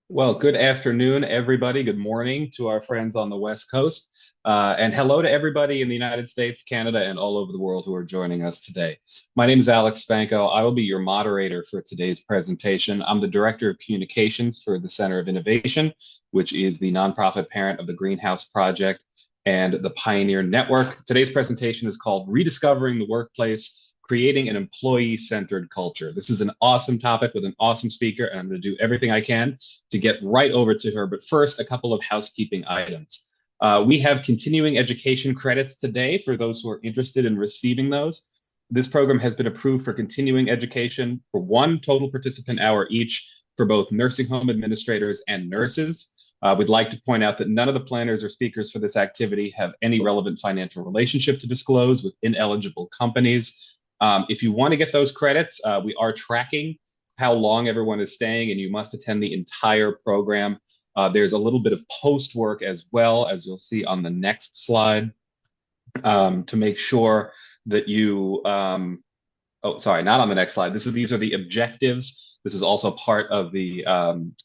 Well, good afternoon, everybody. Good morning to our friends on the West Coast. And hello to everybody in the United States, Canada, and all over the world who are joining us today. My name is Alex Spanko. I will be your moderator for today's presentation. I'm the Director of Communications for the Center of Innovation, which is the nonprofit parent of the Greenhouse Project and the Pioneer Network. Today's presentation is called Rediscovering the Workplace, Creating an Employee-Centered Culture. This is an awesome topic with an awesome speaker, and I'm going to do everything I can to get right over to her. But first, a couple of housekeeping items. We have continuing education credits today for those who are interested in receiving those. This program has been approved for continuing education for one total participant hour each for both nursing home administrators and nurses. We'd like to point out that none of the planners or speakers for this activity have any relevant financial relationship to disclose with ineligible companies. If you want to get those credits, we are tracking how long everyone is staying, and you must attend the entire program. There's a little bit of post work as well, as you'll see on the next slide, to make sure that you, oh, sorry, not on the next slide. These are the objectives. This is also part of the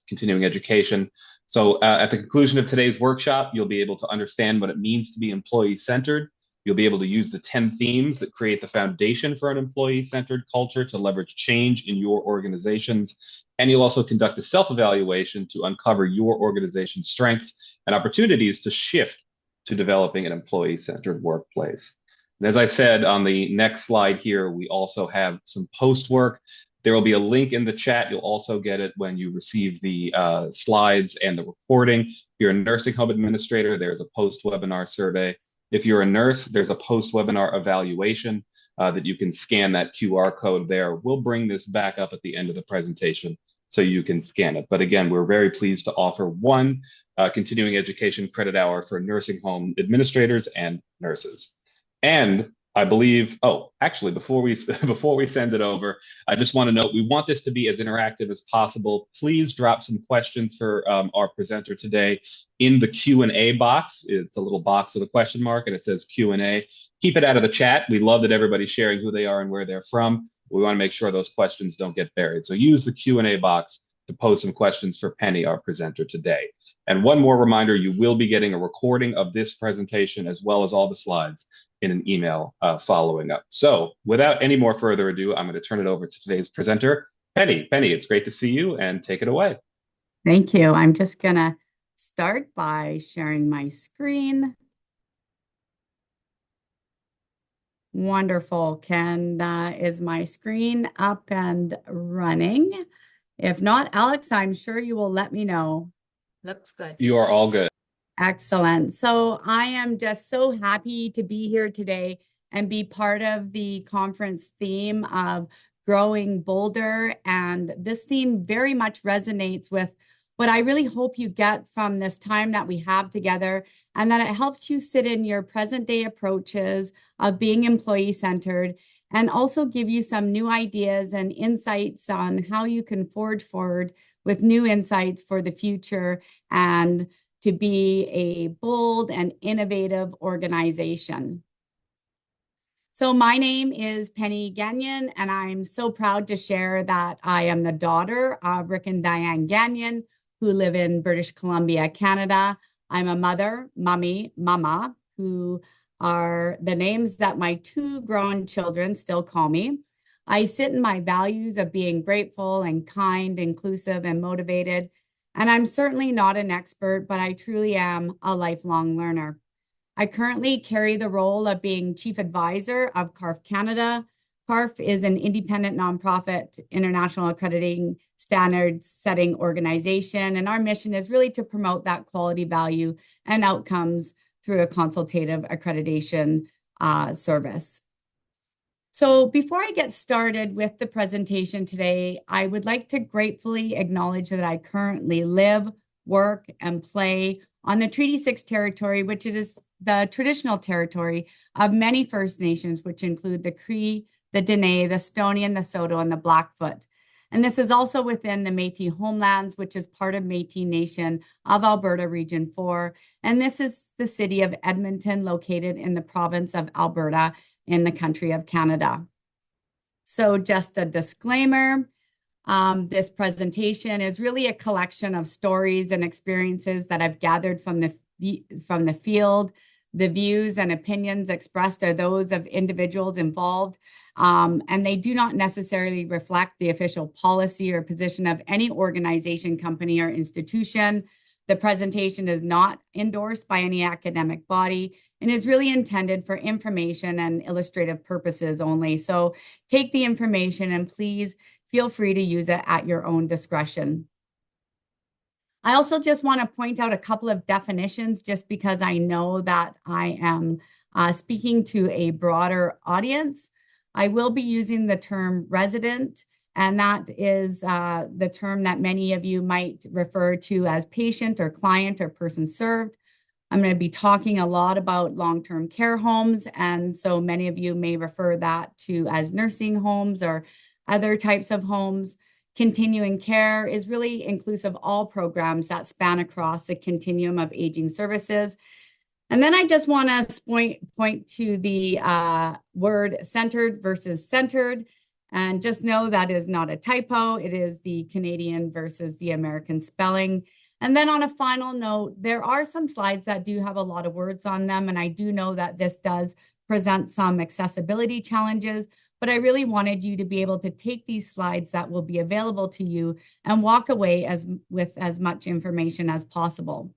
continuing education. So at the conclusion of today's workshop, you'll be able to understand what it means to be employee-centered. You'll be able to use the 10 themes that create the foundation for an employee-centered culture to leverage change in your organizations. And you'll also conduct a self-evaluation to uncover your organization's strengths and opportunities to shift to developing an employee-centered workplace. And as I said on the next slide here, we also have some post work. There will be a link in the chat. You'll also get it when you receive the slides and the recording. If you're a nursing home administrator, there's a post-webinar survey. If you're a nurse, there's a post-webinar evaluation that you can scan that QR code there. We'll bring this back up at the end of the presentation so you can scan it. But again, we're very pleased to offer one continuing education credit hour for nursing home administrators and nurses. And I believe, oh, actually, before we before we send it over, I just want to note we want this to be as interactive as possible. Please drop some questions for our presenter today in the Q&A box. It's a little box with a question mark, and it says Q&A. Keep it out of the chat. We love that everybody's sharing who they are and where they're from. We want to make sure those questions don't get buried. So use the Q&A box to pose some questions for Penny, our presenter today. And one more reminder, you will be getting a recording of this presentation as well as all the slides in an email following up. So without any more further ado, I'm going to turn it over to today's presenter, Penny. Penny, it's great to see you, and take it away. Thank you. I'm just going to start by sharing my screen. Wonderful. Is my screen up and running? If not, Alex, I'm sure you will let me know. Looks good. You are all good. Excellent. So I am just so happy to be here today and be part of the conference theme of growing bolder. And this theme very much resonates with what I really hope you get from this time that we have together, and that it helps you sit in your present day approaches of being employee centered, and also give you some new ideas and insights on how you can forge forward with new insights for the future and to be a bold and innovative organization. So my name is Penny Gagnon, and I'm so proud to share that I am the daughter of Rick and Diane Gagnon, who live in British Columbia, Canada. I'm a mother, mummy, mama, who are the names that my two grown children still call me. I sit in my values of being grateful and kind, inclusive, and motivated. And I'm certainly not an expert, but I truly am a lifelong learner. I currently carry the role of being Chief Advisor of CARF Canada. CARF is an independent nonprofit international accrediting standards setting organization, and our mission is really to promote that quality, value, and outcomes through a consultative accreditation service. So before I get started with the presentation today, I would like to gratefully acknowledge that I currently live, work, and play on the Treaty 6 territory, which is the traditional territory of many First Nations, which include the Cree, the Dene, the Stoney, and the Saulteaux, and the Blackfoot. And this is also within the Métis homelands, which is part of Métis Nation of Alberta Region 4. And this is the city of Edmonton, located in the province of Alberta in the country of Canada. So just a disclaimer, This presentation is really a collection of stories and experiences that I've gathered from the field. The views and opinions expressed are those of individuals involved, and they do not necessarily reflect the official policy or position of any organization, company, or institution. The presentation is not endorsed by any academic body and is really intended for information and illustrative purposes only. So take the information and please feel free to use it at your own discretion. I also just want to point out a couple of definitions just because I know that I am speaking to a broader audience. I will be using the term resident, and that is the term that many of you might refer to as patient or client or person served. I'm going to be talking a lot about long-term care homes, and so many of you may refer that to as nursing homes or other types of homes. Continuing care is really inclusive of all programs that span across the continuum of aging services. And then I just want to point to the word centered versus centered. And just know that is not a typo. It is the Canadian versus the American spelling. And then on a final note, there are some slides that do have a lot of words on them. And I do know that this does present some accessibility challenges, but I really wanted you to be able to take these slides that will be available to you and walk away with as much information as possible.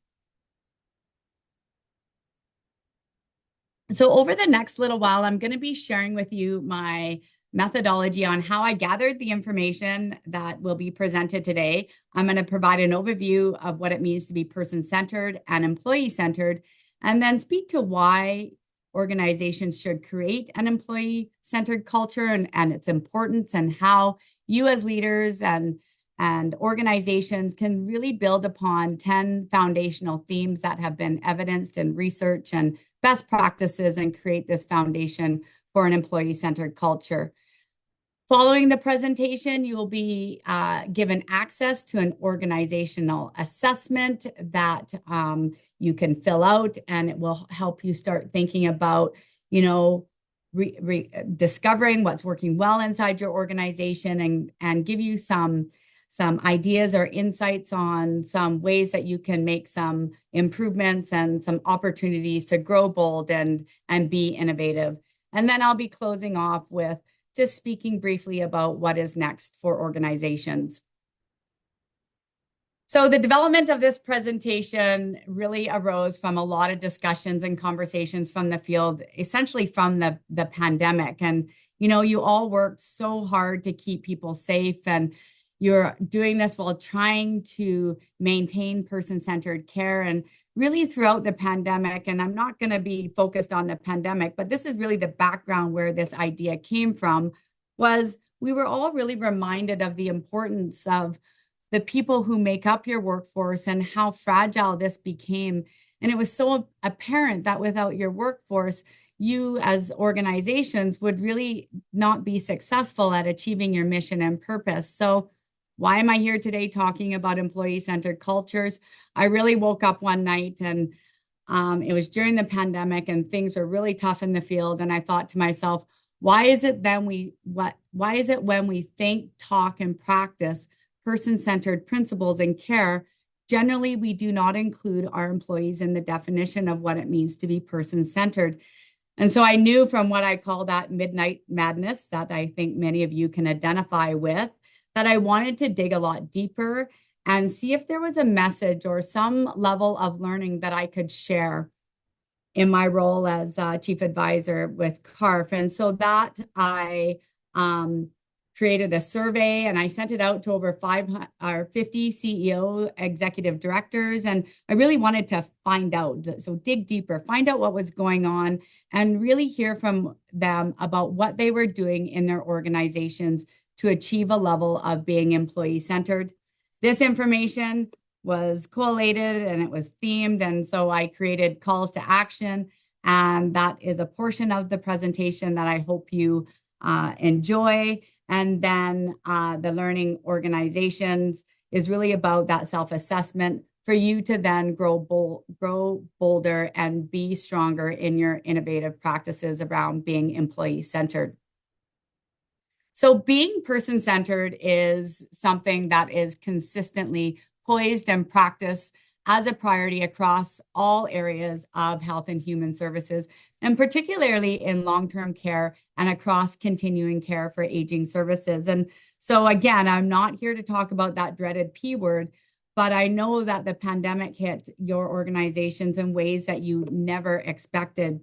So over the next little while, I'm going to be sharing with you my methodology on how I gathered the information that will be presented today. I'm going to provide an overview of what it means to be person-centered and employee-centered, and then speak to why organizations should create an employee-centered culture and its importance, and how you as leaders and organizations can really build upon 10 foundational themes that have been evidenced in research and best practices and create this foundation for an employee-centered culture. Following the presentation, you will be given access to an organizational assessment that you can fill out, and it will help you start thinking about, discovering what's working well inside your organization and give you some ideas or insights on some ways that you can make some improvements and some opportunities to grow bold and be innovative. And then I'll be closing off with just speaking briefly about what is next for organizations. So the development of this presentation really arose from a lot of discussions and conversations from the field, essentially from the pandemic. And, you all worked so hard to keep people safe, and you're doing this while trying to maintain person-centered care. And really throughout the pandemic, and I'm not going to be focused on the pandemic, but this is really the background where this idea came from, was we were all really reminded of the importance of the people who make up your workforce and how fragile this became. And it was so apparent that without your workforce, you as organizations would really not be successful at achieving your mission and purpose. So why am I here today talking about employee-centered cultures? I really woke up one night and it was during the pandemic and things were really tough in the field. And I thought to myself, why is it when we think, talk, and practice person-centered principles in care, generally we do not include our employees in the definition of what it means to be person-centered? And so I knew from what I call that midnight madness that I think many of you can identify with, that I wanted to dig a lot deeper and see if there was a message or some level of learning that I could share in my role as chief advisor with CARF. And so that I created a survey and I sent it out to over 50 CEO executive directors. And I really wanted to find out, so dig deeper, find out what was going on and really hear from them about what they were doing in their organizations to achieve a level of being employee-centered. This information was collated and it was themed, and so I created calls to action, and that is a portion of the presentation that I hope you enjoy. And then the learning organizations is really about that self-assessment for you to then grow bolder and be stronger in your innovative practices around being employee-centered. So being person-centered is something that is consistently poised and practiced as a priority across all areas of health and human services, and particularly in long-term care and across continuing care for aging services. And so again, I'm not here to talk about that dreaded P word, but I know that the pandemic hit your organizations in ways that you never expected.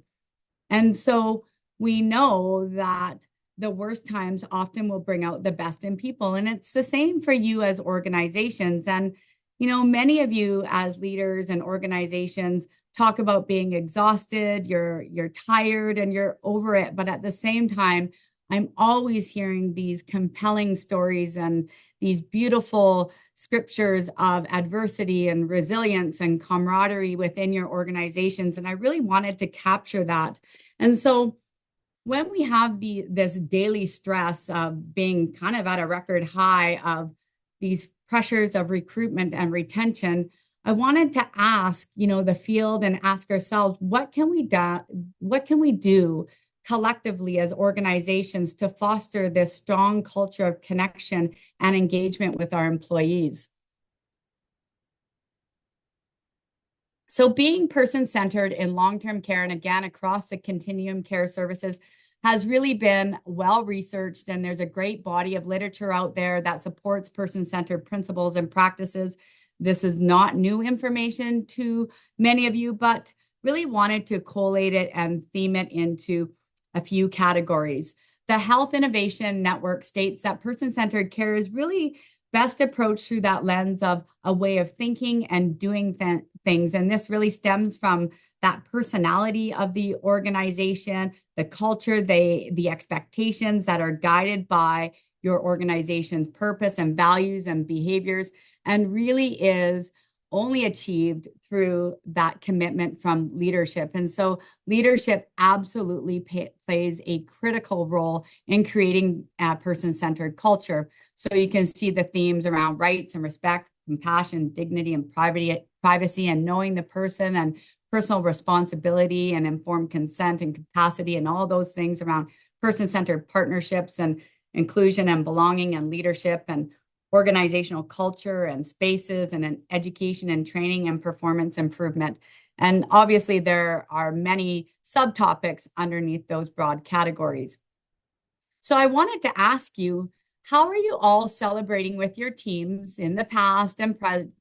And so we know that the worst times often will bring out the best in people. And it's the same for you as organizations. And, many of you as leaders and organizations talk about being exhausted, you're tired and you're over it. But at the same time, I'm always hearing these compelling stories and these beautiful scriptures of adversity and resilience and camaraderie within your organizations. And I really wanted to capture that. And so when we have this daily stress of being kind of at a record high of these pressures of recruitment and retention, I wanted to ask, the field and ask ourselves, what can we do collectively as organizations to foster this strong culture of connection and engagement with our employees? So being person-centered in long-term care and again across the continuum care services has really been well researched, and there's a great body of literature out there that supports person-centered principles and practices. This is not new information to many of you, but really wanted to collate it and theme it into a few categories. The Health Innovation Network states that person-centered care is really best approached through that lens of a way of thinking and doing things. And this really stems from that personality of the organization, the culture, the expectations that are guided by your organization's purpose and values and behaviors, and really is only achieved through that commitment from leadership. And so leadership absolutely plays a critical role in creating a person-centered culture. So you can see the themes around rights and respect, compassion, dignity, and privacy, and knowing the person and personal responsibility and informed consent and capacity and all those things around person-centered partnerships and inclusion and belonging and leadership and organizational culture and spaces and an education and training and performance improvement. And obviously there are many subtopics underneath those broad categories. So I wanted to ask you, how are you all celebrating with your teams in the past and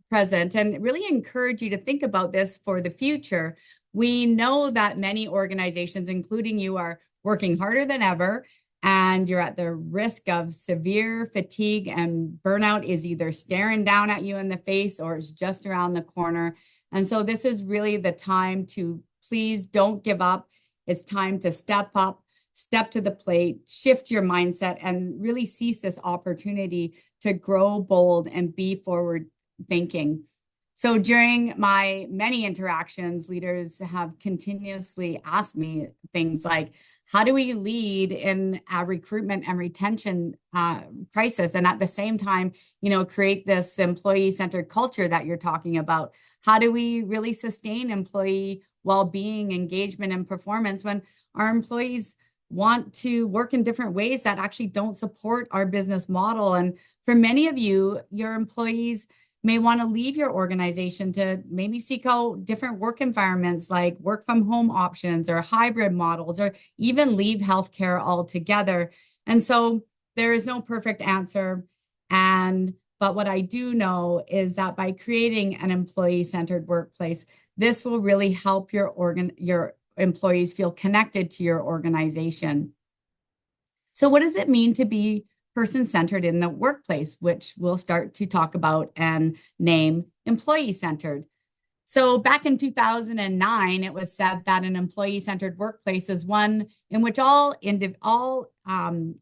present, and really encourage you to think about this for the future? We know that many organizations, including you, are working harder than ever, and you're at the risk of severe fatigue, and burnout is either staring down at you in the face or it's just around the corner. And so this is really the time to please don't give up. It's time to step up, step to the plate, shift your mindset, and really seize this opportunity to grow bold and be forward thinking. So during my many interactions, leaders have continuously asked me things like, how do we lead in a recruitment and retention crisis? And at the same time, create this employee-centered culture that you're talking about? How do we really sustain employee well-being, engagement, and performance when our employees want to work in different ways that actually don't support our business model? And for many of you, your employees may want to leave your organization to maybe seek out different work environments like work from home options or hybrid models, or even leave healthcare altogether. And so there is no perfect answer. But what I do know is that by creating an employee-centered workplace, this will really help your employees feel connected to your organization. So what does it mean to be person-centered in the workplace, which we'll start to talk about and name employee-centered? So back in 2009, it was said that an employee-centered workplace is one in which all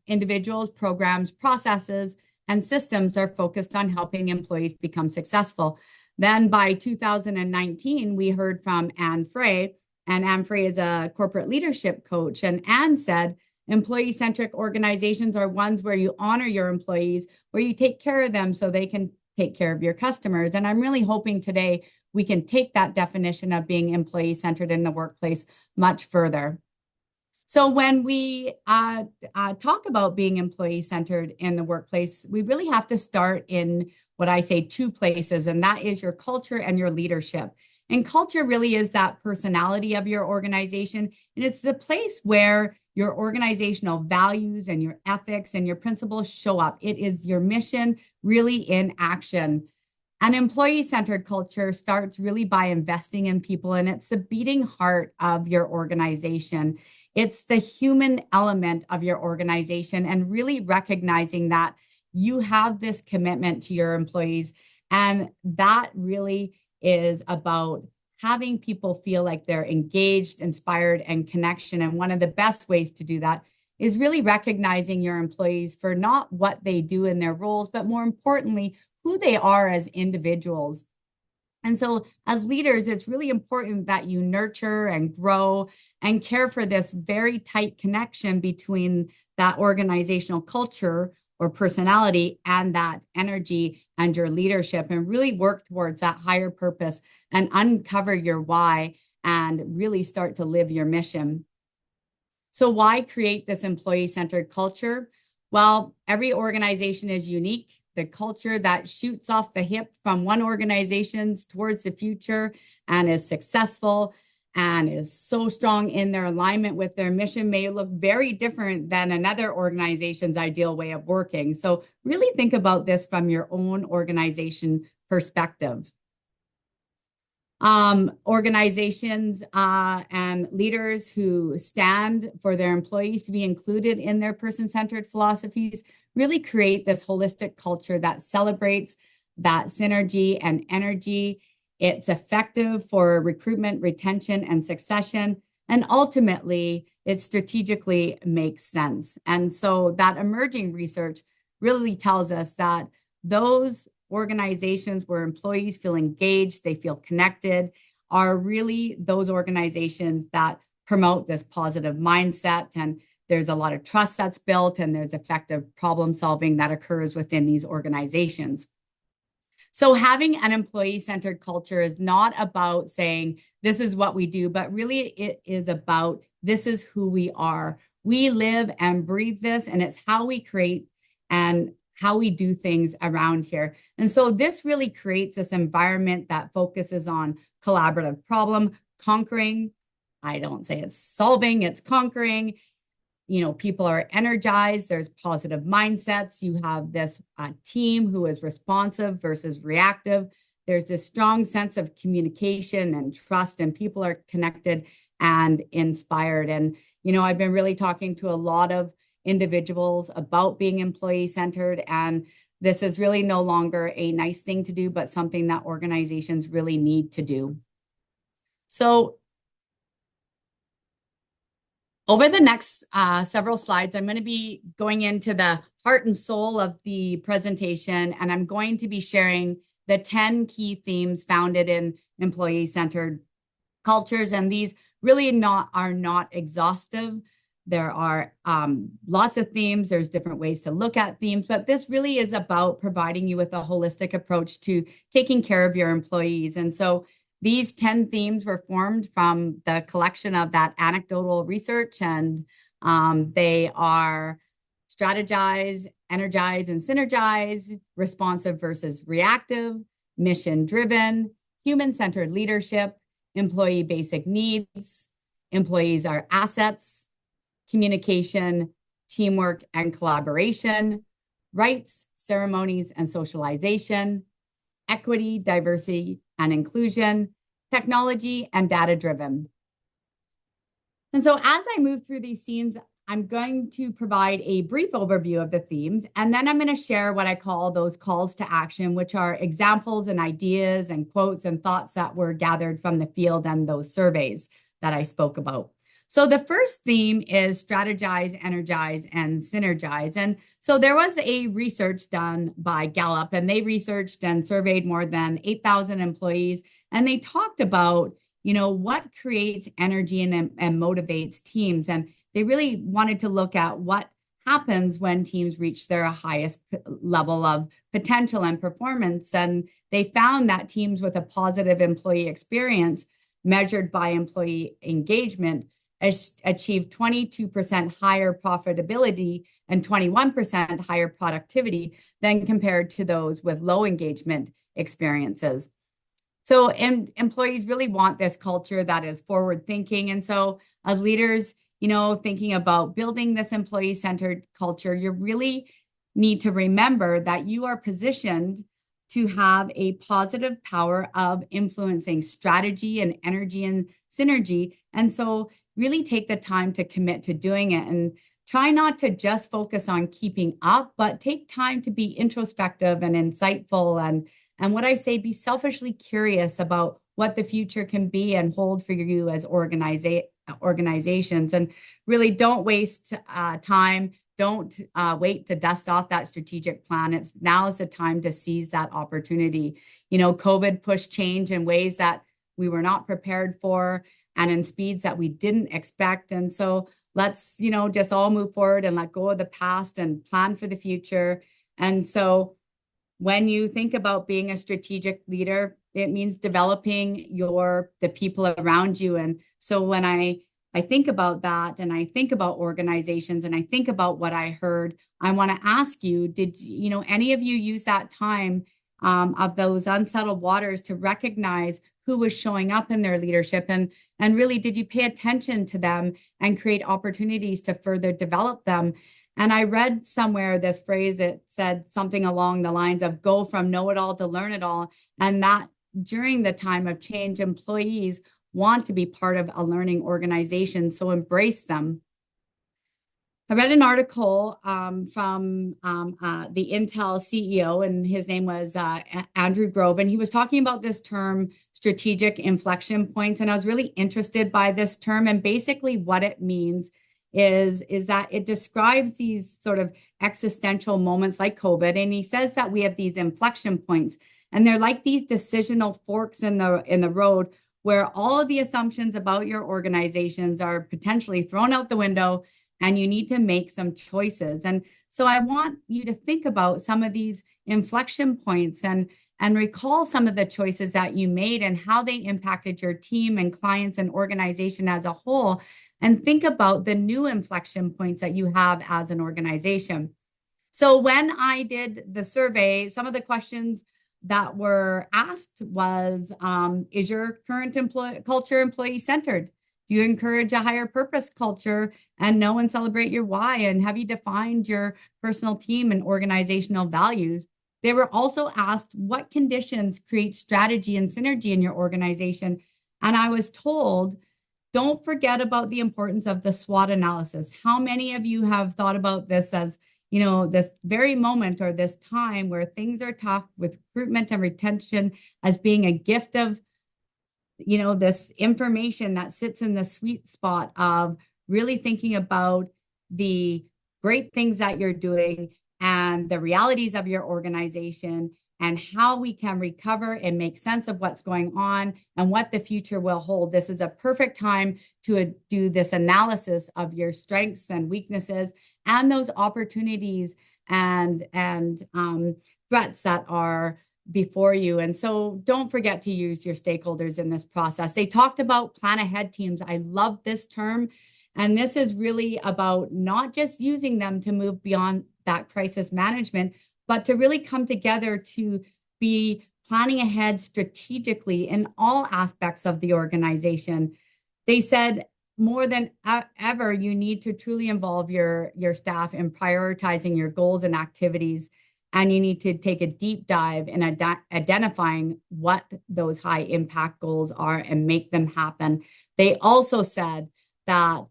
individuals, programs, processes, and systems are focused on helping employees become successful. Then by 2019, we heard from Anne Frey, and Anne Frey is a corporate leadership coach. And Anne said, employee-centric organizations are ones where you honor your employees, where you take care of them so they can take care of your customers. And I'm really hoping today we can take that definition of being employee-centered in the workplace much further. So when we talk about being employee-centered in the workplace, we really have to start in what I say two places, and that is your culture and your leadership. And culture really is that personality of your organization, and it's the place where your organizational values and your ethics and your principles show up. It is your mission really in action. An employee-centered culture starts really by investing in people, and it's the beating heart of your organization. It's the human element of your organization, and really recognizing that you have this commitment to your employees. And that really is about having people feel like they're engaged, inspired, and connection. And one of the best ways to do that is really recognizing your employees for not what they do in their roles, but more importantly, who they are as individuals. And so, as leaders, it's really important that you nurture and grow and care for this very tight connection between that organizational culture or personality and that energy and your leadership, and really work towards that higher purpose and uncover your why and really start to live your mission. So, why create this employee-centered culture? Well, every organization is unique. The culture that shoots off the hip from one organization towards the future and is successful and is so strong in their alignment with their mission may look very different than another organization's ideal way of working. So, really think about this from your own organization perspective. Organizations and leaders who stand for their employees to be included in their person-centered philosophies really create this holistic culture that celebrates that synergy and energy. It's effective for recruitment, retention, and succession. And ultimately, it strategically makes sense. And so that emerging research really tells us that those organizations where employees feel engaged, they feel connected, are really those organizations that promote this positive mindset. And there's a lot of trust that's built, and there's effective problem solving that occurs within these organizations. So having an employee-centered culture is not about saying this is what we do, but really it is about this is who we are. We live and breathe this, and it's how we create and how we do things around here. And so this really creates this environment that focuses on collaborative problem conquering. I don't say it's solving, it's conquering. You know, people are energized, there's positive mindsets. You have this team who is responsive versus reactive. There's this strong sense of communication and trust, and people are connected and inspired. And, you know, I've been really talking to a lot of individuals about being employee-centered, and this is really no longer a nice thing to do, but something that organizations really need to do. So over the next several slides, I'm going to be going into the heart and soul of the presentation, and I'm going to be sharing the 10 key themes founded in employee-centered cultures. And these really are not exhaustive. There are lots of themes. There's different ways to look at themes, but this really is about providing you with a holistic approach to taking care of your employees. And so these 10 themes were formed from the collection of that anecdotal research, and they are strategize, energize, and synergize, responsive versus reactive, mission-driven, human-centered leadership, employee basic needs, employees are assets, communication, teamwork, and collaboration, rights, ceremonies, and socialization, equity, diversity, and inclusion, technology, and data-driven. And so as I move through these themes, I'm going to provide a brief overview of the themes, and then I'm going to share what I call those calls to action, which are examples and ideas and quotes and thoughts that were gathered from the field and those surveys that I spoke about. So the first theme is strategize, energize, and synergize. And so there was a research done by Gallup, and they researched and surveyed more than 8,000 employees. And they talked about, you know, what creates energy and motivates teams. And they really wanted to look at what happens when teams reach their highest level of potential and performance. And they found that teams with a positive employee experience measured by employee engagement achieved 22% higher profitability and 21% higher productivity than compared to those with low engagement experiences. So, and employees really want this culture that is forward thinking. And so, as leaders, thinking about building this employee-centered culture, you really need to remember that you are positioned to have a positive power of influencing strategy and energy and synergy. And so really take the time to commit to doing it and try not to just focus on keeping up, but take time to be introspective and insightful. And what I say, be selfishly curious about what the future can be and hold for you as organizations. And really don't waste time. Don't wait to dust off that strategic plan. Now is the time to seize that opportunity. COVID pushed change in ways that we were not prepared for and in speeds that we didn't expect. And so let's, just all move forward and let go of the past and plan for the future. And so when you think about being a strategic leader, it means developing the people around you. And so when I think about that and I think about organizations and I think about what I heard, I want to ask you, did any of you use that time of those unsettled waters to recognize who was showing up in their leadership and really did you pay attention to them and create opportunities to further develop them? And I read somewhere this phrase that said something along the lines of go from know-it-all to learn-it-all, and that during the time of change, employees want to be part of a learning organization, so embrace them. I read an article from the Intel CEO, and his name was Andrew Grove, and he was talking about this term, strategic inflection points, and I was really interested by this term, and basically what it means is that it describes these sort of existential moments like COVID, and he says that we have these inflection points, and they're like these decisional forks in the road where all of the assumptions about your organizations are potentially thrown out the window and you need to make some choices. And so I want you to think about some of these inflection points and recall some of the choices that you made and how they impacted your team and clients and organization as a whole. And think about the new inflection points that you have as an organization. So when I did the survey, some of the questions that were asked was, is your current culture employee-centered? Do you encourage a higher purpose culture and know and celebrate your why? And have you defined your personal team and organizational values? They were also asked, what conditions create strategy and synergy in your organization? And I was told, don't forget about the importance of the SWOT analysis. How many of you have thought about this as this very moment or this time where things are tough with recruitment and retention as being a gift of, this information that sits in the sweet spot of really thinking about the great things that you're doing and the realities of your organization and how we can recover and make sense of what's going on and what the future will hold. This is a perfect time to do this analysis of your strengths and weaknesses and those opportunities and threats that are before you. And so don't forget to use your stakeholders in this process. They talked about plan ahead teams. I love this term. And this is really about not just using them to move beyond that crisis management, but to really come together to be planning ahead strategically in all aspects of the organization. They said more than ever, you need to truly involve your staff in prioritizing your goals and activities, and you need to take a deep dive in identifying what those high impact goals are and make them happen. They also said that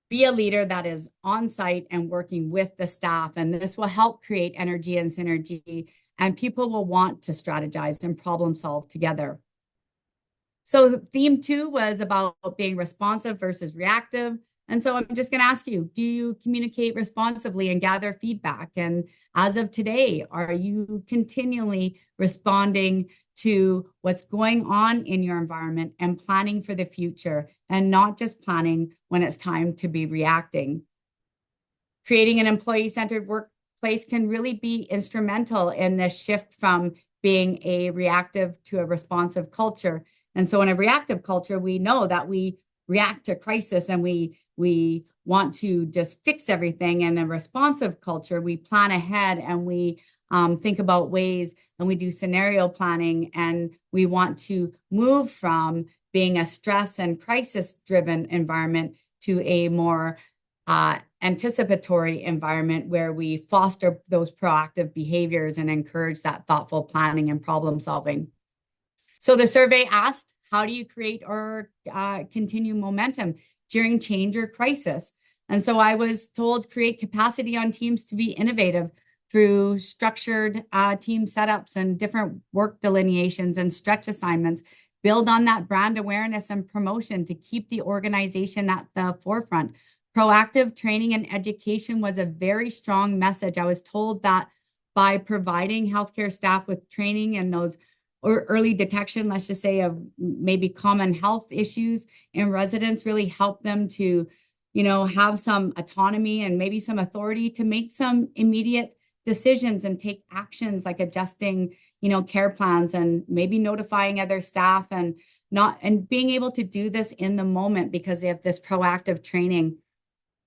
be a leader that is on site and working with the staff, and this will help create energy and synergy, and people will want to strategize and problem solve together. So theme 2 was about being responsive versus reactive. And so I'm just going to ask you, do you communicate responsively and gather feedback? And as of today, are you continually responding to what's going on in your environment and planning for the future and not just planning when it's time to be reacting? Creating an employee-centered workplace can really be instrumental in this shift from being a reactive to a responsive culture. And so in a reactive culture, we know that we react to crisis and we want to just fix everything. In a responsive culture, we plan ahead and we think about ways, and we do scenario planning, and we want to move from being a stress and crisis driven environment to a more anticipatory environment where we foster those proactive behaviors and encourage that thoughtful planning and problem solving. So the survey asked, how do you create or continue momentum during change or crisis? And so I was told, create capacity on teams to be innovative through structured team setups and different work delineations and stretch assignments. Build on that brand awareness and promotion to keep the organization at the forefront. Proactive training and education was a very strong message. I was told that by providing healthcare staff with training and those or early detection, let's just say, of maybe common health issues in residents, really help them to, have some autonomy and maybe some authority to make some immediate decisions and take actions like adjusting, care plans and maybe notifying other staff and being able to do this in the moment because they have this proactive training.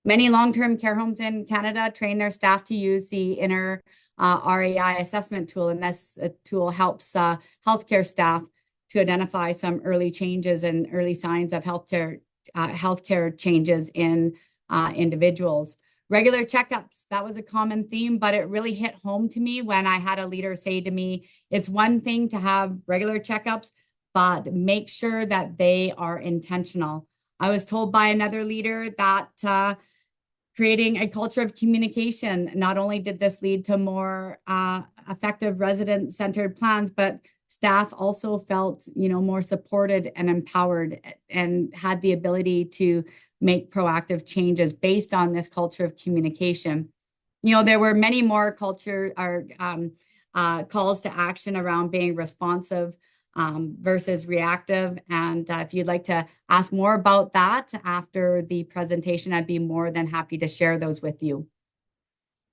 Many long-term care homes in Canada train their staff to use the inner RAI assessment tool, and this tool helps healthcare staff to identify some early changes and early signs of healthcare changes in individuals. Regular checkups, that was a common theme, but it really hit home to me when I had a leader say to me, it's one thing to have regular checkups, but make sure that they are intentional. I was told by another leader that creating a culture of communication, not only did this lead to more effective resident-centered plans, but staff also felt, more supported and empowered and had the ability to make proactive changes based on this culture of communication. There were many more calls to action around being responsive versus reactive. And if you'd like to ask more about that after the presentation, I'd be more than happy to share those with you.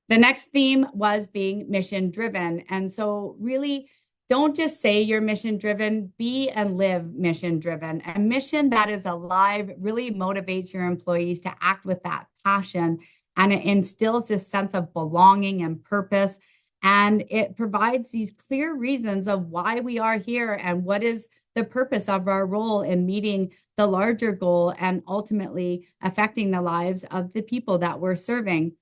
The next theme was being mission driven. And so really, don't just say you're mission driven, be and live mission driven. A mission that is alive really motivates your employees to act with that passion, and it instills this sense of belonging and purpose. And it provides these clear reasons of why we are here and what is the purpose of our role in meeting the larger goal and ultimately affecting the lives of the people that we're serving.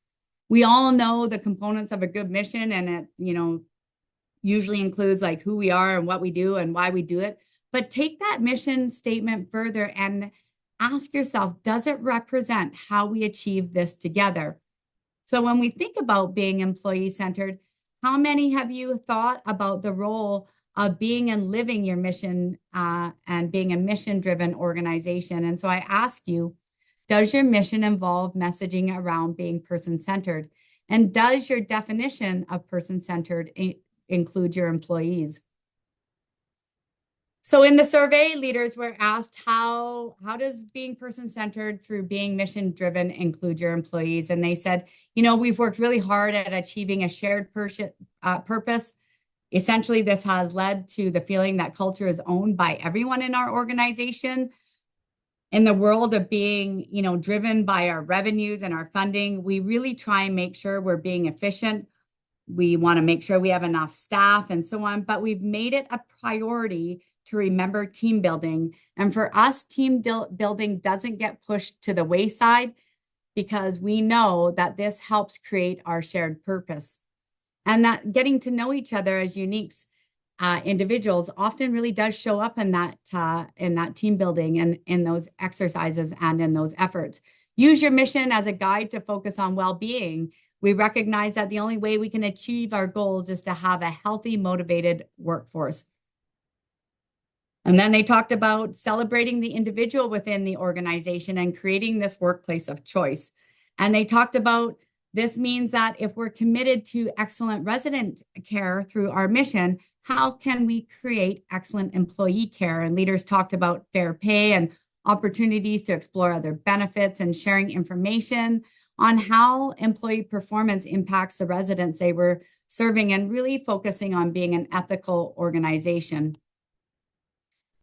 We all know the components of a good mission, and it, usually includes like who we are and what we do and why we do it. But take that mission statement further and ask yourself, does it represent how we achieve this together? So when we think about being employee-centered, how many have you thought about the role of being and living your mission and being a mission-driven organization? And so I ask you, does your mission involve messaging around being person-centered? And does your definition of person-centered include your employees? So in the survey, leaders were asked, how does being person-centered through being mission-driven include your employees? And they said, we've worked really hard at achieving a shared purpose. Essentially, this has led to the feeling that culture is owned by everyone in our organization. In the world of being, driven by our revenues and our funding, we really try and make sure we're being efficient. We want to make sure we have enough staff and so on, but we've made it a priority to remember team building. And for us, team building doesn't get pushed to the wayside because we know that this helps create our shared purpose. And that getting to know each other as uniques individuals often really does show up in that team building and in those exercises and in those efforts. Use your mission as a guide to focus on well-being. We recognize that the only way we can achieve our goals is to have a healthy, motivated workforce. And then they talked about celebrating the individual within the organization and creating this workplace of choice. And they talked about this means that if we're committed to excellent resident care through our mission, how can we create excellent employee care? And leaders talked about fair pay and opportunities to explore other benefits and sharing information on how employee performance impacts the residents they were serving, and really focusing on being an ethical organization.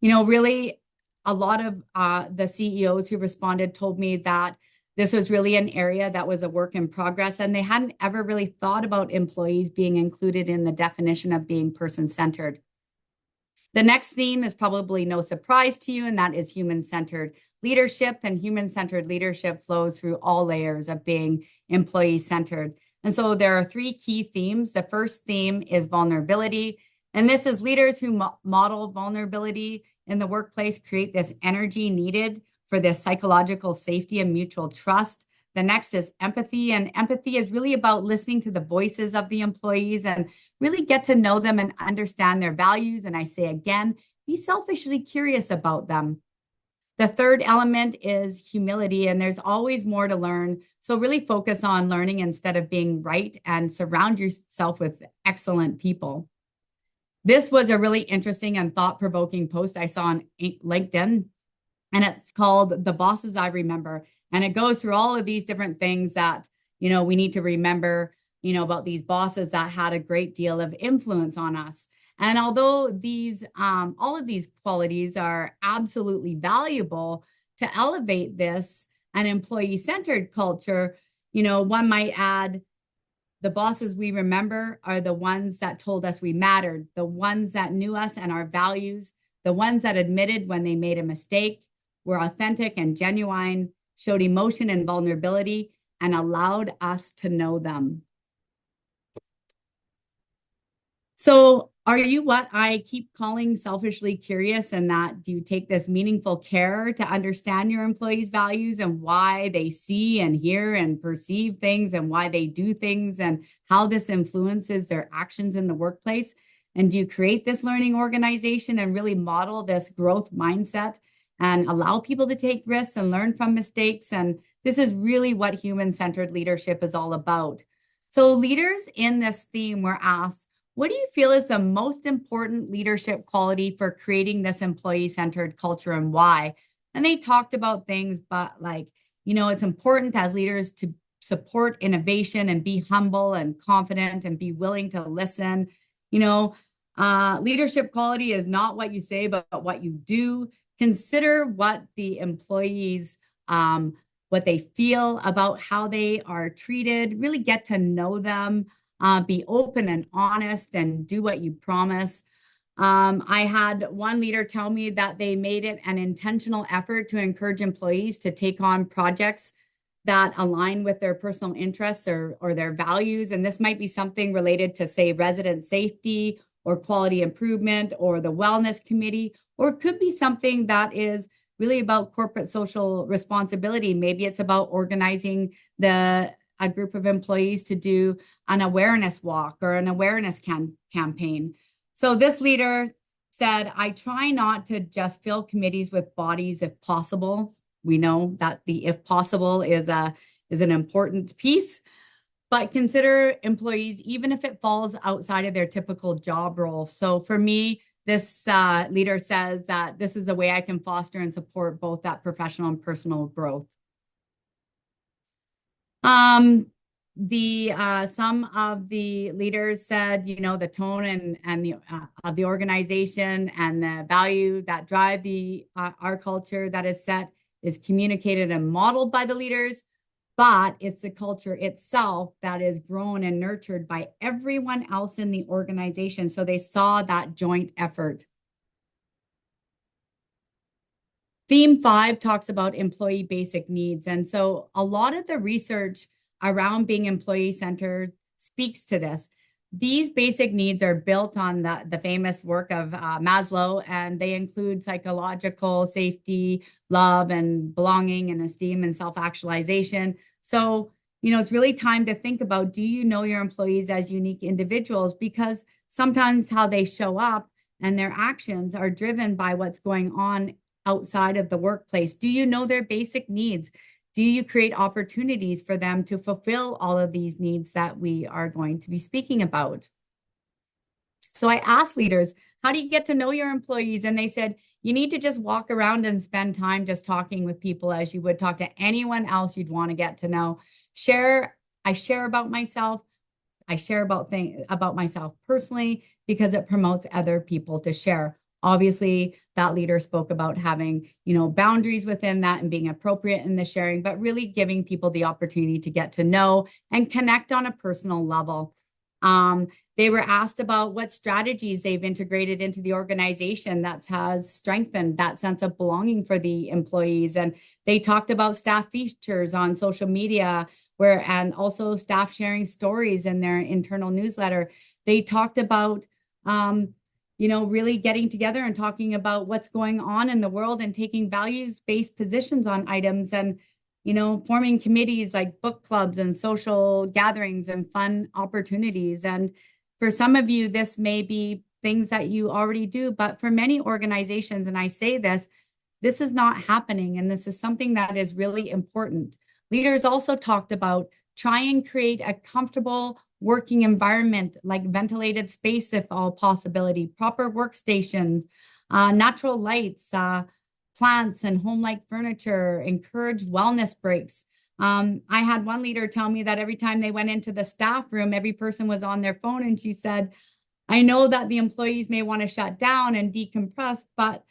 Really a lot of the CEOs who responded told me that this was really an area that was a work in progress, and they hadn't ever really thought about employees being included in the definition of being person-centered. The next theme is probably no surprise to you, and that is human-centered leadership. And human-centered leadership flows through all layers of being employee-centered. And so there are three key themes. The first theme is vulnerability. And this is leaders who model vulnerability in the workplace create this energy needed for this psychological safety and mutual trust. The next is empathy, and empathy is really about listening to the voices of the employees and really get to know them and understand their values. And I say again, be selfishly curious about them. The third element is humility, and there's always more to learn. So really focus on learning instead of being right, and surround yourself with excellent people. This was a really interesting and thought-provoking post I saw on LinkedIn, and it's called The Bosses I Remember. And it goes through all of these different things that, we need to remember, about these bosses that had a great deal of influence on us. And although all of these qualities are absolutely valuable to elevate this an employee-centered culture, one might add, the bosses we remember are the ones that told us we mattered, the ones that knew us and our values, the ones that admitted when they made a mistake, were authentic and genuine, showed emotion and vulnerability, and allowed us to know them. So are you what I keep calling selfishly curious, and that do you take this meaningful care to understand your employees' values and why they see and hear and perceive things and why they do things and how this influences their actions in the workplace? And do you create this learning organization and really model this growth mindset and allow people to take risks and learn from mistakes? And this is really what human-centered leadership is all about. So leaders in this theme were asked, what do you feel is the most important leadership quality for creating this employee-centered culture, and why? And they talked about things, but it's important as leaders to support innovation and be humble and confident and be willing to listen. Leadership quality is not what you say, but what you do. Consider what the employees, what they feel about how they are treated, really get to know them. Be open and honest and do what you promise. I had one leader tell me that they made it an intentional effort to encourage employees to take on projects that align with their personal interests or their values. And this might be something related to, say, resident safety or quality improvement or the wellness committee, or it could be something that is really about corporate social responsibility. Maybe it's about organizing a group of employees to do an awareness walk or an awareness campaign. So this leader said, I try not to just fill committees with bodies if possible. We know that the if possible is an important piece, but consider employees even if it falls outside of their typical job role. So for me, this leader says that this is the way I can foster and support both that professional and personal growth. Some of the leaders said, the tone and the of the organization and the value that drive our culture that is set is communicated and modeled by the leaders, but it's the culture itself that is grown and nurtured by everyone else in the organization. So they saw that joint effort. Theme 5 talks about employee basic needs. And so a lot of the research around being employee-centered speaks to this. These basic needs are built on the famous work of Maslow, and they include psychological safety, love, and belonging, and esteem, and self-actualization. So, it's really time to think about, do you know your employees as unique individuals? Because sometimes how they show up and their actions are driven by what's going on outside of the workplace. Do you know their basic needs? Do you create opportunities for them to fulfill all of these needs that we are going to be speaking about? So I asked leaders, how do you get to know your employees? And they said, you need to just walk around and spend time just talking with people as you would talk to anyone else you'd want to get to know. I share about myself. I share about myself personally because it promotes other people to share. Obviously, that leader spoke about having, boundaries within that and being appropriate in the sharing, but really giving people the opportunity to get to know and connect on a personal level. They were asked about what strategies they've integrated into the organization that has strengthened that sense of belonging for the employees. And they talked about staff features on social media and also staff sharing stories in their internal newsletter. They talked about, really getting together and talking about what's going on in the world and taking values-based positions on items and forming committees like book clubs and social gatherings and fun opportunities. And for some of you, this may be things that you already do, but for many organizations, and I say this is not happening. And this is something that is really important. Leaders also talked about try and create a comfortable working environment, like ventilated space, if all possibility, proper workstations, natural lights, plants and home-like furniture, encourage wellness breaks. I had one leader tell me that every time they went into the staff room, every person was on their phone. And she said, I know that the employees may want to shut down and decompress, but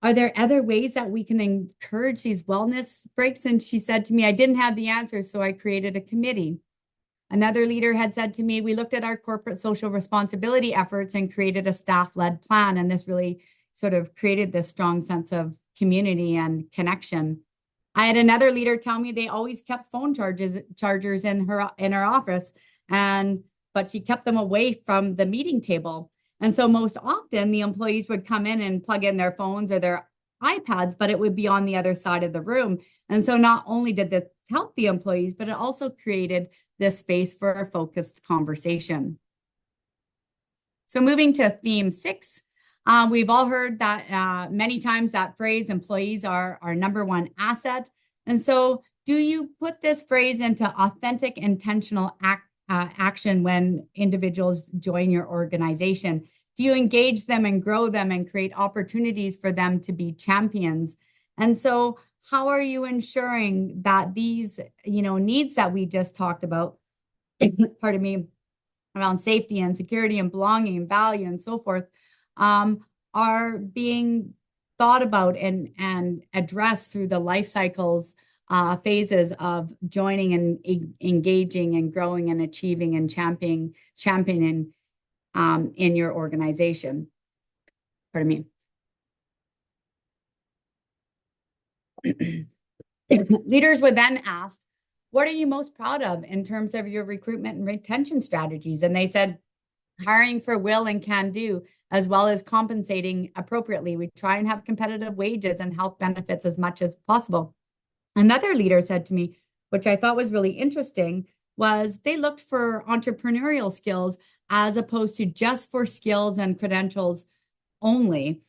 are there other ways that we can encourage these wellness breaks? And she said to me, I didn't have the answer, so I created a committee. Another leader had said to me, we looked at our corporate social responsibility efforts and created a staff-led plan. And this really sort of created this strong sense of community and connection. I had another leader tell me they always kept phone chargers in her office, but she kept them away from the meeting table. And so most often the employees would come in and plug in their phones or their iPads, but it would be on the other side of the room. And so not only did this help the employees, but it also created this space for a focused conversation. So moving to theme 6, we've all heard that many times, that phrase, employees are our number one asset. And so do you put this phrase into authentic, intentional action when individuals join your organization? Do you engage them and grow them and create opportunities for them to be champions? And so how are you ensuring that these, needs that we just talked about, pardon me, around safety and security and belonging and value and so forth, are being thought about and addressed through the life cycles, phases of joining and engaging and growing and achieving and championing in your organization? Pardon me. Leaders were then asked, what are you most proud of in terms of your recruitment and retention strategies? And they said, hiring for will and can do, as well as compensating appropriately. We try and have competitive wages and health benefits as much as possible. Another leader said to me, which I thought was really interesting, was they looked for entrepreneurial skills as opposed to just for skills and credentials only.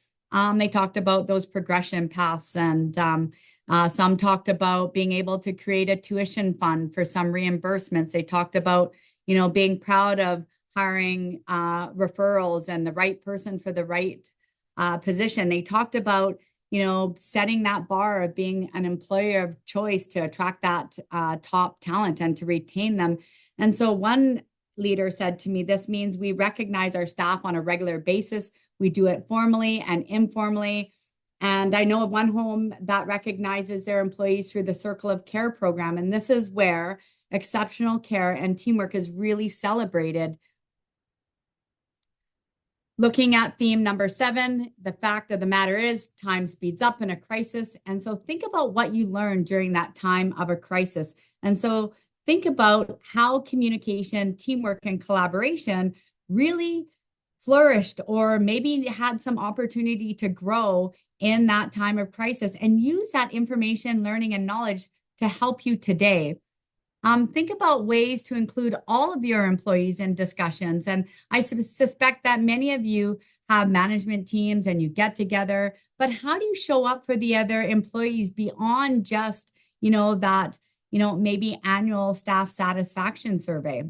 They talked about those progression paths, and some talked about being able to create a tuition fund for some reimbursements. They talked about, being proud of hiring referrals and the right person for the right position. They talked about, setting that bar of being an employer of choice to attract that top talent and to retain them. And so one leader said to me, this means we recognize our staff on a regular basis. We do it formally and informally. And I know of one home that recognizes their employees through the Circle of Care program. And this is where exceptional care and teamwork is really celebrated. Looking at theme number 7, the fact of the matter is time speeds up in a crisis. And so think about what you learned during that time of a crisis. And so think about how communication, teamwork, and collaboration really flourished, or maybe had some opportunity to grow in that time of crisis, and use that information, learning, and knowledge to help you today. Think about ways to include all of your employees in discussions. And I suspect that many of you have management teams and you get together, but how do you show up for the other employees beyond just, that, maybe annual staff satisfaction survey?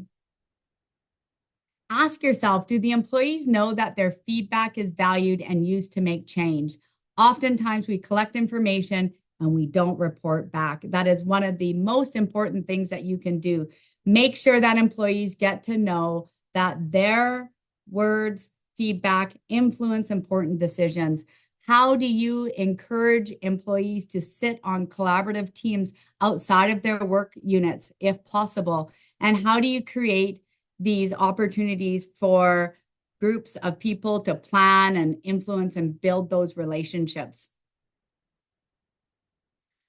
Ask yourself, do the employees know that their feedback is valued and used to make change? Oftentimes we collect information and we don't report back. That is one of the most important things that you can do. Make sure that employees get to know that their words, feedback, influence important decisions? How do you encourage employees to sit on collaborative teams outside of their work units, if possible? And how do you create these opportunities for groups of people to plan and influence and build those relationships?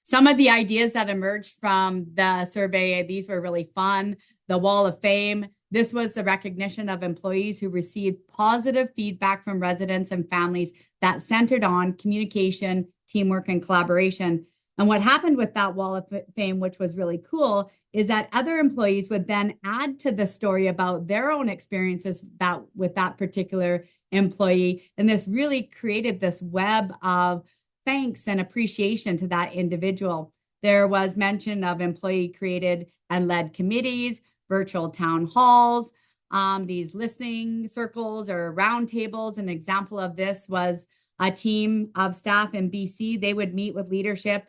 Some of the ideas that emerged from the survey, these were really fun. The Wall of Fame. This was the recognition of employees who received positive feedback from residents and families that centered on communication, teamwork, and collaboration. And what happened with that Wall of Fame, which was really cool, is that other employees would then add to the story about their own experiences with that particular employee. And this really created this web of thanks and appreciation to that individual. There was mention of employee created and led committees, virtual town halls, these listening circles or roundtables. An example of this was a team of staff in BC. They would meet with leadership.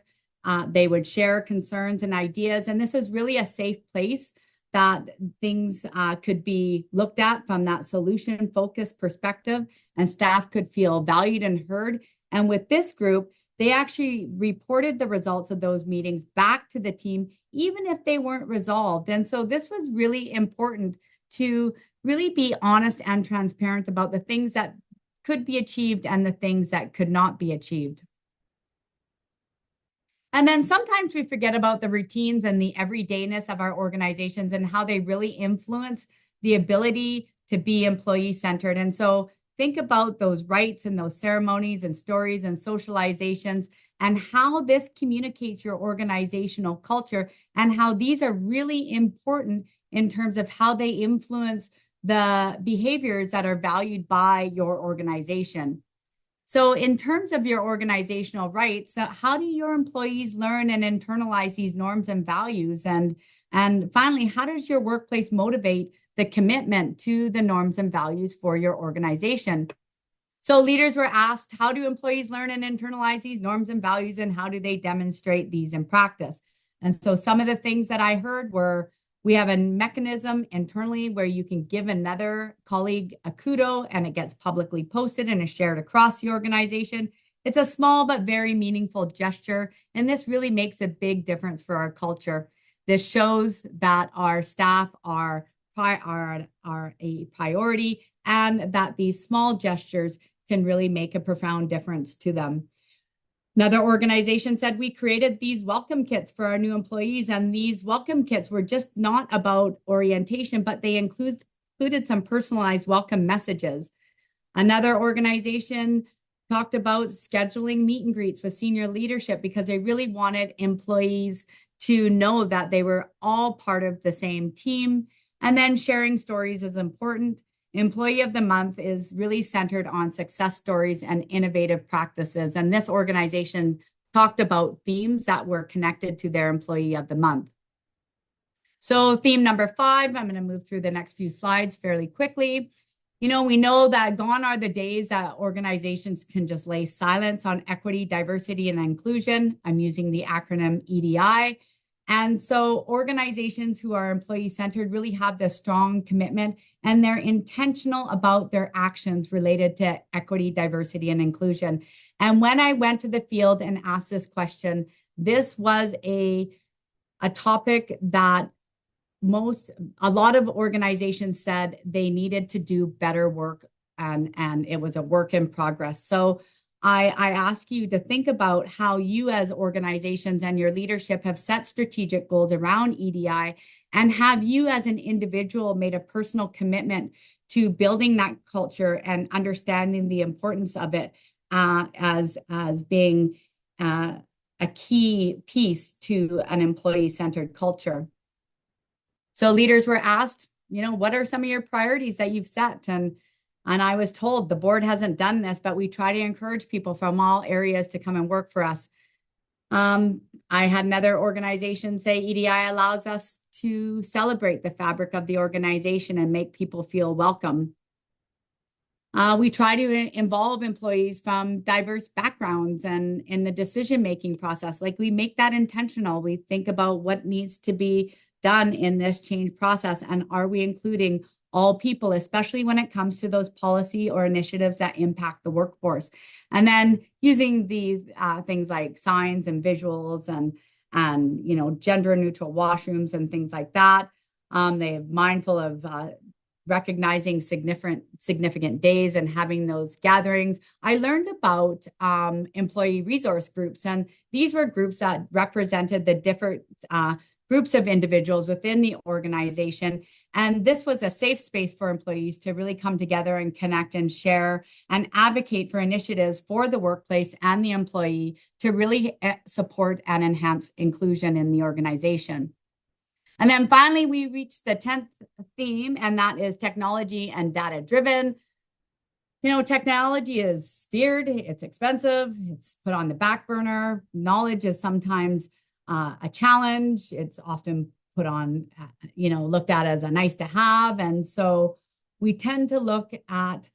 They would share concerns and ideas. And this is really a safe place that things could be looked at from that solution-focused perspective, and staff could feel valued and heard. And with this group, they actually reported the results of those meetings back to the team, even if they weren't resolved. And so this was really important to really be honest and transparent about the things that could be achieved and the things that could not be achieved. And then sometimes we forget about the routines and the everydayness of our organizations and how they really influence the ability to be employee-centered. And so think about those rites and those ceremonies and stories and socializations and how this communicates your organizational culture and how these are really important in terms of how they influence the behaviors that are valued by your organization. So in terms of your organizational rights, how do your employees learn and internalize these norms and values? And finally, how does your workplace motivate the commitment to the norms and values for your organization? So leaders were asked, how do employees learn and internalize these norms and values, and how do they demonstrate these in practice? And so some of the things that I heard were, we have a mechanism internally where you can give another colleague a kudo and it gets publicly posted and is shared across the organization. It's a small but very meaningful gesture, and this really makes a big difference for our culture. This shows that our staff are a priority and that these small gestures can really make a profound difference to them. Another organization said, we created these welcome kits for our new employees, and these welcome kits were just not about orientation, but they included some personalized welcome messages. Another organization talked about scheduling meet and greets with senior leadership because they really wanted employees to know that they were all part of the same team. And then sharing stories is important. Employee of the Month is really centered on success stories and innovative practices. And this organization talked about themes that were connected to their Employee of the Month. So theme number 5, I'm going to move through the next few slides fairly quickly. You know, we know that gone are the days that organizations can just lay silence on equity, diversity, and inclusion. I'm using the acronym EDI. And so organizations who are employee-centered really have this strong commitment, and they're intentional about their actions related to equity, diversity, and inclusion. And when I went to the field and asked this question, this was a topic that a lot of organizations said they needed to do better work, and it was a work in progress. So I ask you to think about how you as organizations and your leadership have set strategic goals around EDI, and have you as an individual made a personal commitment to building that culture and understanding the importance of it as being a key piece to an employee-centered culture. So leaders were asked, you know, what are some of your priorities that you've set? And I was told the board hasn't done this, but we try to encourage people from all areas to come and work for us. I had another organization say EDI allows us to celebrate the fabric of the organization and make people feel welcome. We try to involve employees from diverse backgrounds and in the decision-making process. Like, we make that intentional. We think about what needs to be done in this change process, and are we including all people, especially when it comes to those policy or initiatives that impact the workforce. And then using the things like signs and visuals and gender neutral washrooms and things like that. They're mindful of recognizing significant days and having those gatherings. I learned about employee resource groups, and these were groups that represented the different groups of individuals within the organization. And this was a safe space for employees to really come together and connect and share and advocate for initiatives for the workplace and the employee to really support and enhance inclusion in the organization. And then finally, we reached the 10th theme, and that is technology and data driven. Technology is feared, it's expensive, it's put on the back burner. Knowledge is sometimes a challenge. It's often put on, looked at as a nice to have. And so we tend to look at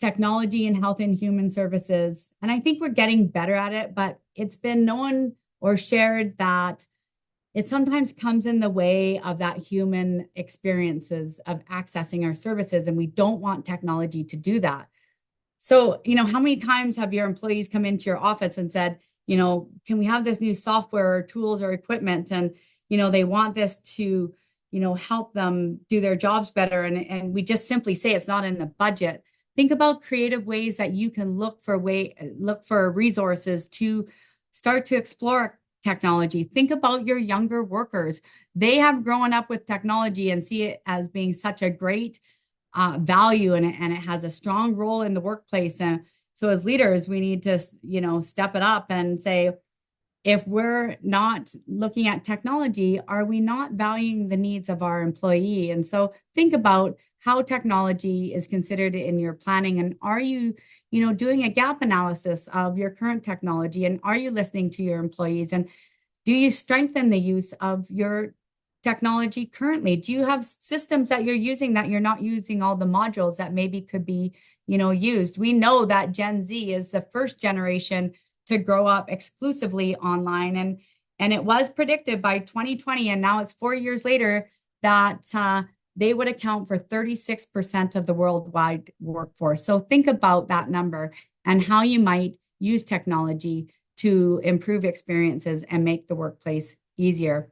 technology in health and human services. And I think we're getting better at it, but it's been known or shared that it sometimes comes in the way of that human experiences of accessing our services, and we don't want technology to do that. So, how many times have your employees come into your office and said, can we have this new software or tools or equipment? And, they want this to, help them do their jobs better. And we just simply say it's not in the budget. Think about creative ways that you can look for resources to start to explore technology. Think about your younger workers. They have grown up with technology and see it as being such a great value, and it has a strong role in the workplace. And so as leaders, we need to, step it up and say, if we're not looking at technology, are we not valuing the needs of our employee? And so think about how technology is considered in your planning. And are you, doing a gap analysis of your current technology? And are you listening to your employees? And do you strengthen the use of your technology currently? Do you have systems that you're using that you're not using all the modules that maybe could be, used? We know that Gen Z is the first generation to grow up exclusively online. And it was predicted by 2020, and now it's 4 years later, that they would account for 36% of the worldwide workforce. So think about that number and how you might use technology to improve experiences and make the workplace easier.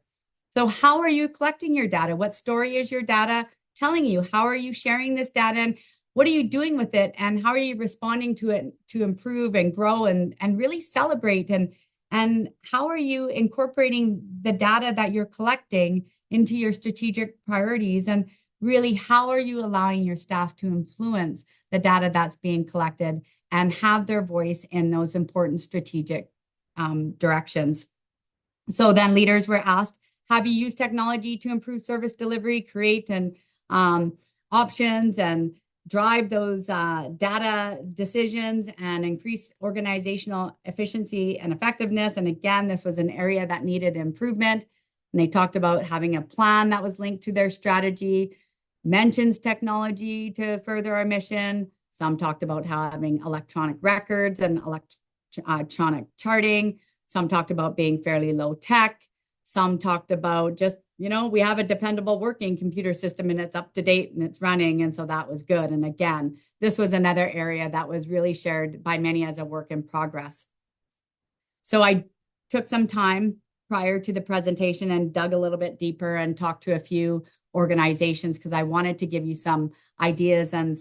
So how are you collecting your data? What story is your data telling you? How are you sharing this data? And what are you doing with it? And how are you responding to it to improve and grow and really celebrate? And how are you incorporating the data that you're collecting into your strategic priorities? And really, how are you allowing your staff to influence the data that's being collected and have their voice in those important strategic directions? So then leaders were asked, have you used technology to improve service delivery, create and options and drive those data decisions and increase organizational efficiency and effectiveness? And again, this was an area that needed improvement. And they talked about having a plan that was linked to their strategy, mentions technology to further our mission. Some talked about having electronic records and electronic charting. Some talked about being fairly low tech. Some talked about just, we have a dependable working computer system and it's up to date and it's running. And so that was good. And again, this was another area that was really shared by many as a work in progress. So I took some time prior to the presentation and dug a little bit deeper and talked to a few organizations because I wanted to give you some ideas and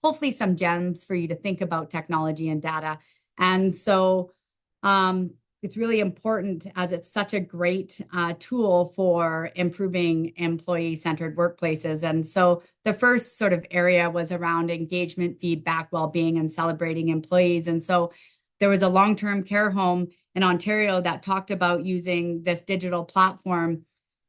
hopefully some gems for you to think about technology and data. And so it's really important as it's such a great tool for improving employee-centered workplaces. And so the first sort of area was around engagement, feedback, well-being, and celebrating employees. And so there was a long-term care home in Ontario that talked about using this digital platform.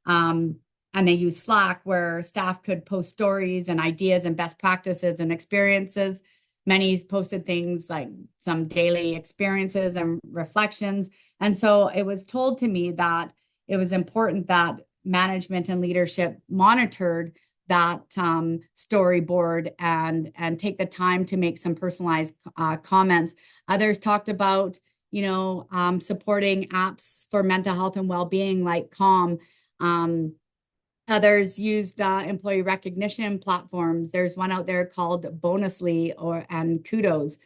And they used Slack where staff could post stories and ideas and best practices and experiences. Many posted things like some daily experiences and reflections. And so it was told to me that it was important that management and leadership monitored that storyboard and take the time to make some personalized comments. Others talked about, supporting apps for mental health and well-being like Calm. Others used employee recognition platforms. There's one out there called Bonusly and Kudos.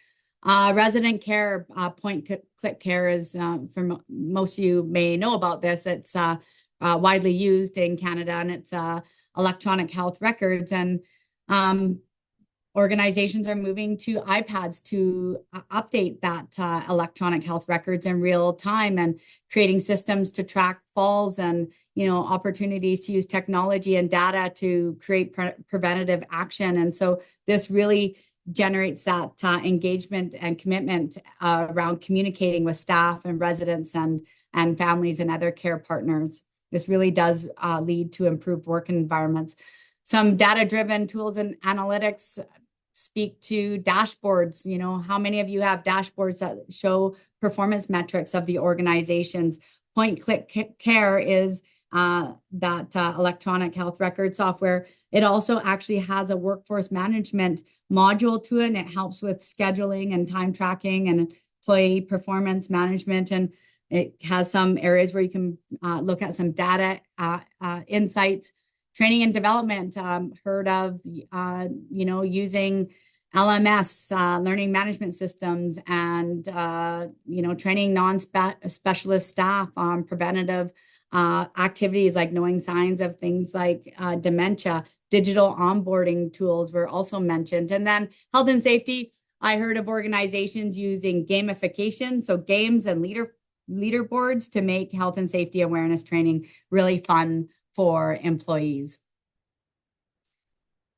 Resident care, point click care is, for most of you may know about this. It's widely used in Canada, and it's electronic health records. And um, organizations are moving to iPads to update that electronic health records in real time, and creating systems to track falls, and opportunities to use technology and data to create preventative action. And so this really generates that engagement and commitment around communicating with staff and residents and families and other care partners. This really does lead to improved work environments. Some data-driven tools and analytics speak to dashboards. How many of you have dashboards that show performance metrics of the organizations? Point click care is that electronic health record software. It also actually has a workforce management module to it, and it helps with scheduling and time tracking and employee performance management. And it has some areas where you can look at some data insights. Training and development, heard of, using LMS, learning management systems, and, training non-specialist staff on preventative activities like knowing signs of things like dementia. Digital onboarding tools were also mentioned. And then health and safety, I heard of organizations using gamification, so games and leaderboards to make health and safety awareness training really fun for employees.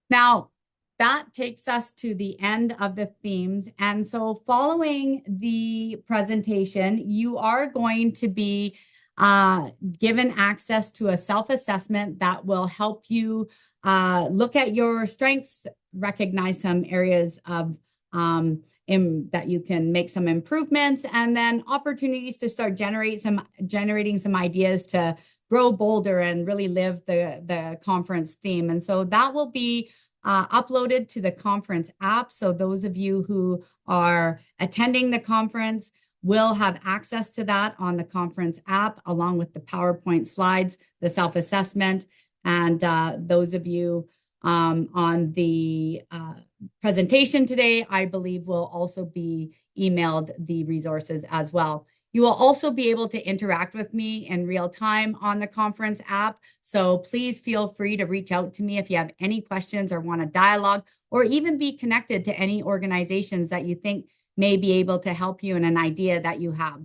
Now, that takes us to the end of the themes. And so following the presentation, you are going to be given access to a self-assessment that will help you look at your strengths, recognize some areas of that you can make some improvements, and then opportunities to start generating some ideas to grow bolder and really live the conference theme. And so that will be uploaded to the conference app. So those of you who are attending the conference will have access to that on the conference app, along with the PowerPoint slides, the self-assessment, and those of you on the presentation today, I believe, will also be emailed the resources as well. You will also be able to interact with me in real time on the conference app. So please feel free to reach out to me if you have any questions or want a dialogue, or even be connected to any organizations that you think may be able to help you in an idea that you have.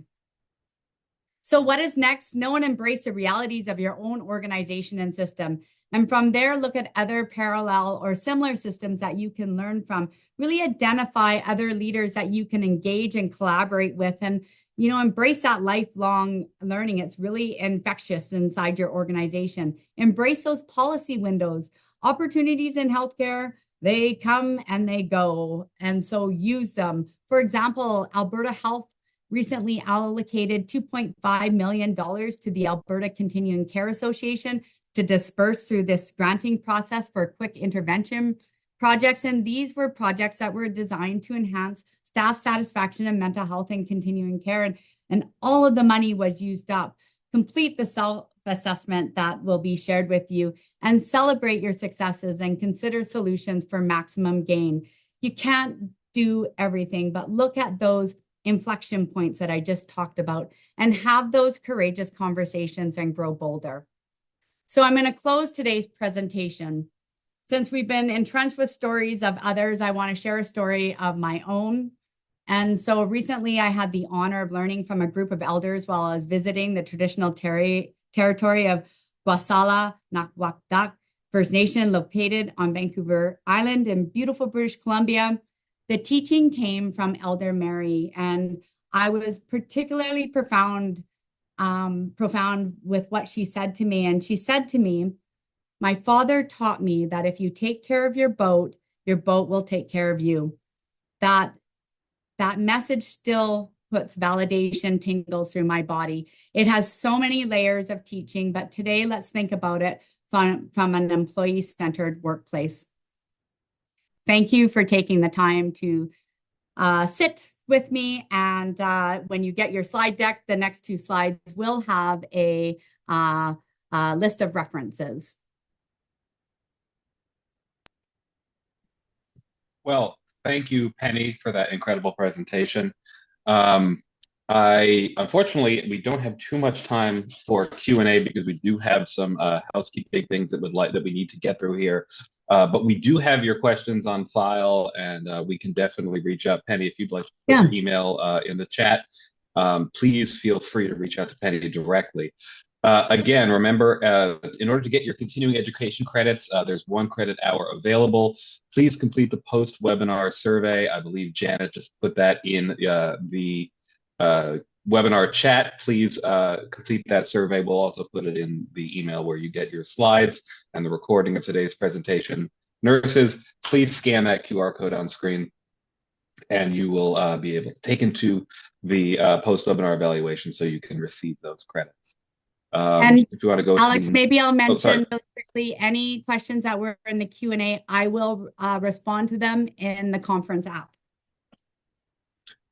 So what is next? Know and embrace the realities of your own organization and system. And from there, look at other parallel or similar systems that you can learn from. Really identify other leaders that you can engage and collaborate with, and embrace that lifelong learning. It's really infectious inside your organization. Embrace those policy windows. Opportunities in healthcare, they come and they go. And so use them. For example, Alberta Health recently allocated $2.5 million to the Alberta Continuing Care Association to disperse through this granting process for quick intervention projects. And these were projects that were designed to enhance staff satisfaction and mental health and continuing care. And all of the money was used up. Complete the self-assessment that will be shared with you, and celebrate your successes and consider solutions for maximum gain. You can't do everything, but look at those inflection points that I just talked about and have those courageous conversations and grow bolder. So I'm going to close today's presentation. Since we've been entrenched with stories of others, I want to share a story of my own. And so recently I had the honor of learning from a group of elders while I was visiting the traditional territory of Wasala Nakwakdak First Nation, located on Vancouver Island in beautiful British Columbia. The teaching came from Elder Mary, and I was particularly profound with what she said to me. And she said to me, "My father taught me that if you take care of your boat will take care of you." That message still puts validation tingles through my body. It has so many layers of teaching, but today let's think about it from an employee-centered workplace. Thank you for taking the time to sit with me. And when you get your slide deck, the next two slides will have a list of references. Well, thank you, Penny, for that incredible presentation. Um, I unfortunately we don't have too much time for Q&A because we do have some housekeeping things that we need to get through here. But we do have your questions on file, and we can definitely reach out. Penny, if you'd like to put Yeah. your email in the chat, please feel free to reach out to Penny directly. Again, remember, in order to get your continuing education credits, there's 1 credit hour available. Please complete the post-webinar survey. I believe Janet just put that in the webinar chat. Please complete that survey. We'll also put it in the email where you get your slides and the recording of today's presentation. Nurses, please scan that QR code on screen, and you will be able to take into the post-webinar evaluation so you can receive those credits. And If you want to go Alex, to, maybe I'll oh, sorry. mention really quickly any questions that were in the Q&A. I will respond to them in the conference app.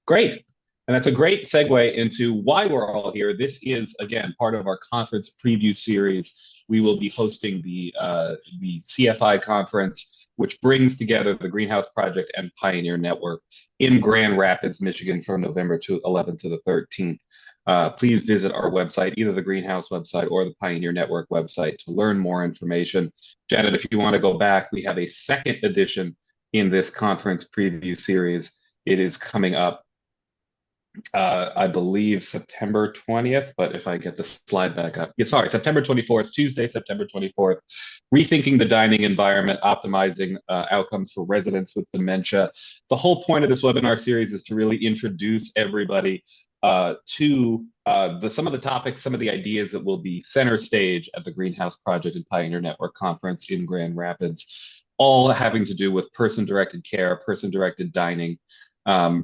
Great. And that's a great segue into why we're all here. This is, again, part of our conference preview series. We will be hosting the CFI conference, which brings together the Greenhouse Project and Pioneer Network in Grand Rapids, Michigan, from November 11th to the 13th. Please visit our website, either the Greenhouse website or the Pioneer Network website, to learn more information. Janet, if you want to go back, we have a second edition in this conference preview series. It is coming up, I believe, September 20th, but if I get the slide back up. Yeah, sorry, September 24th, Tuesday, September 24th. Rethinking the dining environment, optimizing outcomes for residents with dementia. The whole point of this webinar series is to really introduce everybody to some of the topics, some of the ideas that will be center stage at the Greenhouse Project and Pioneer Network Conference in Grand Rapids, all having to do with person-directed care, person-directed dining,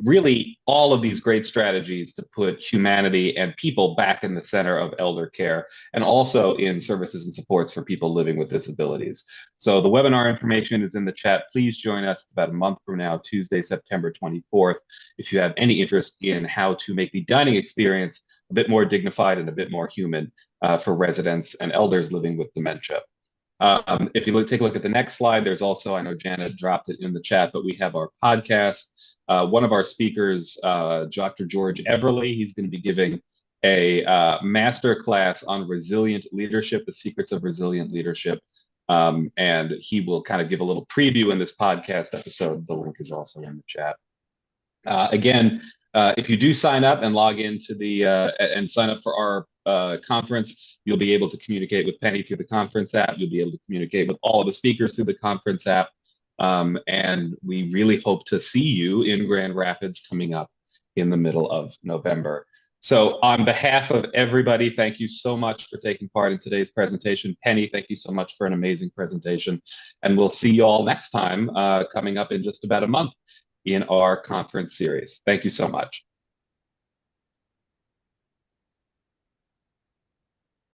really all of these great strategies to put humanity and people back in the center of elder care, and also in services and supports for people living with disabilities. So the webinar information is in the chat. Please join us about a month from now, Tuesday, September 24th, if you have any interest in how to make the dining experience a bit more dignified and a bit more human for residents and elders living with dementia. If you take a look at the next slide, there's also, I know Janet dropped it in the chat, but we have our podcast. One of our speakers, Dr. George Everly, he's going to be giving a master class on resilient leadership, the secrets of resilient leadership. And he will kind of give a little preview in this podcast episode. The link is also in the chat. Again, if you do sign up and log into the and sign up for our conference, you'll be able to communicate with Penny through the conference app. You'll be able to communicate with all of the speakers through the conference app. And we really hope to see you in Grand Rapids coming up in the middle of November. So on behalf of everybody, thank you so much for taking part in today's presentation. Penny, thank you so much for an amazing presentation. And we'll see you all next time, coming up in just about a month in our conference series. Thank you so much.